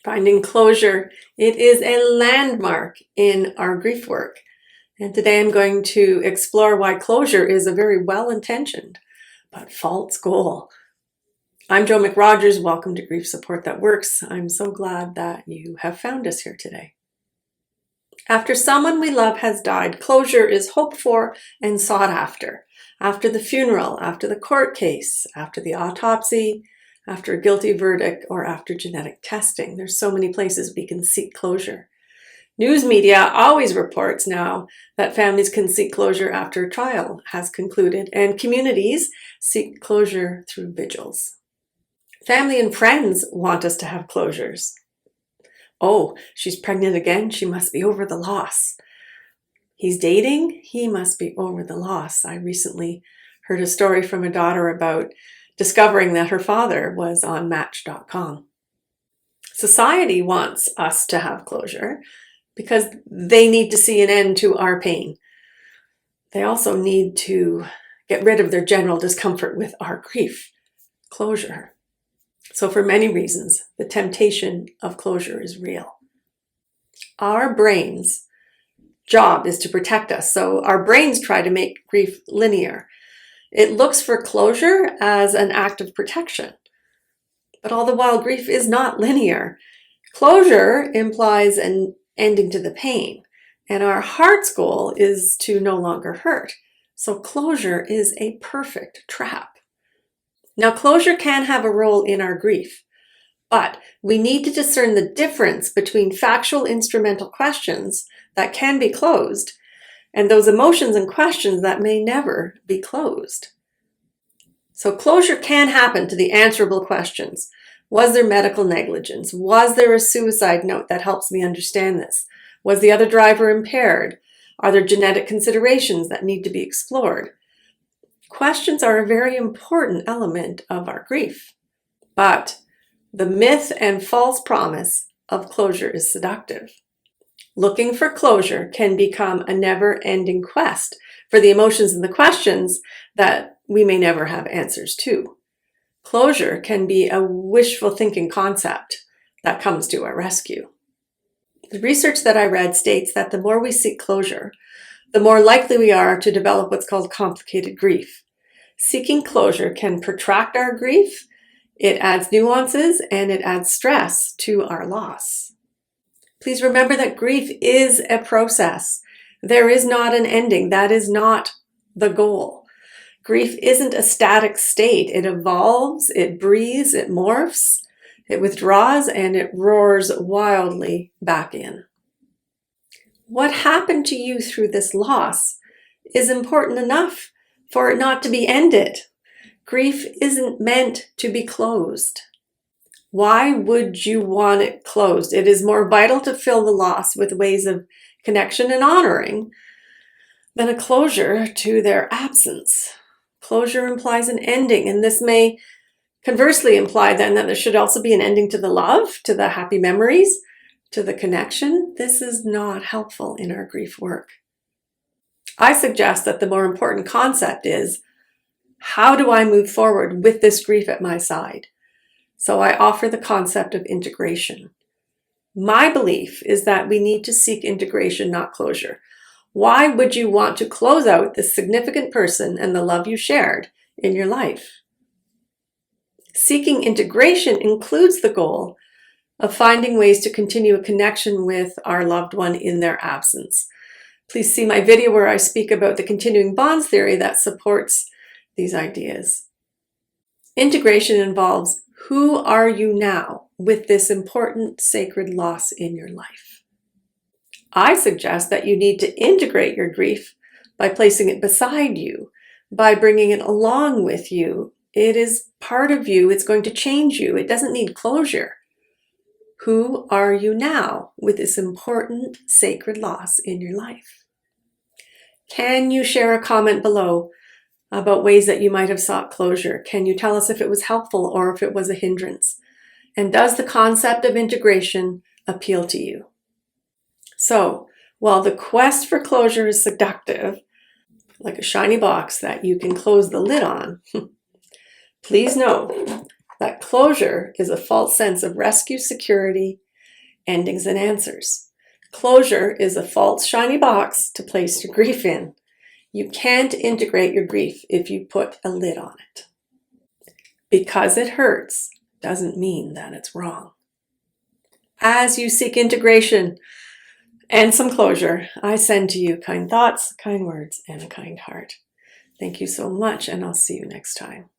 Finding closure, it is a landmark in our grief work. And today I'm going to explore why closure is a very well-intentioned but false goal. I'm Jo McRogers. Welcome to Grief Support That Works. I'm so glad that you have found us here today. After someone we love has died, closure is hoped for and sought after. After the funeral, after the court case, after the autopsy, after a guilty verdict, or after genetic testing. There's so many places we can seek closure. News media always reports now that families can seek closure after a trial has concluded, and communities seek closure through vigils. Family and friends want us to have closures. Oh, she's pregnant again. She must be over the loss. He's dating. He must be over the loss. I recently heard a story from a daughter about discovering that her father was on Match.com. Society wants us to have closure because they need to see an end to our pain. They also need to get rid of their general discomfort with our grief. Closure. So for many reasons, the temptation of closure is real. Our brain's job is to protect us. So our brains try to make grief linear. It looks for closure as an act of protection. But all the while, grief is not linear. Closure implies an ending to the pain. And our heart's goal is to no longer hurt. So closure is a perfect trap. Now, closure can have a role in our grief, but we need to discern the difference between factual instrumental questions that can be closed and those emotions and questions that may never be closed. So closure can happen to the answerable questions. Was there medical negligence? Was there a suicide note that helps me understand this? Was the other driver impaired? Are there genetic considerations that need to be explored? Questions are a very important element of our grief, but the myth and false promise of closure is seductive. Looking for closure can become a never-ending quest for the emotions and the questions that we may never have answers to. Closure can be a wishful thinking concept that comes to our rescue. The research that I read states that the more we seek closure, the more likely we are to develop what's called complicated grief. Seeking closure can protract our grief, it adds nuances, and it adds stress to our loss. Please remember that grief is a process. There is not an ending. That is not the goal. Grief isn't a static state. It evolves, it breathes, it morphs, it withdraws, and it roars wildly back in. What happened to you through this loss is important enough for it not to be ended. Grief isn't meant to be closed. Why would you want it closed? It is more vital to fill the loss with ways of connection and honoring than a closure to their absence. Closure implies an ending, and this may conversely imply then that there should also be an ending to the love, to the happy memories, to the connection. This is not helpful in our grief work. I suggest that the more important concept is, how do I move forward with this grief at my side? So I offer the concept of integration. My belief is that we need to seek integration, not closure. Why would you want to close out the significant person and the love you shared in your life? Seeking integration includes the goal of finding ways to continue a connection with our loved one in their absence. Please see my video where I speak about the continuing bonds theory that supports these ideas. Integration involves who are you now with this important sacred loss in your life. I suggest that you need to integrate your grief by placing it beside you, by bringing it along with you. It is part of you. It's going to change you. It doesn't need closure. Who are you now with this important sacred loss in your life? Can you share a comment below about ways that you might have sought closure? Can you tell us if it was helpful or if it was a hindrance? And does the concept of integration appeal to you? So, while the quest for closure is seductive, like a shiny box that you can close the lid on, please know that closure is a false sense of rescue, security, endings and answers. Closure is a false shiny box to place your grief in. You can't integrate your grief if you put a lid on it. Because it hurts doesn't mean that it's wrong. As you seek integration and some closure, I send to you kind thoughts, kind words, and a kind heart. Thank you so much, and I'll see you next time.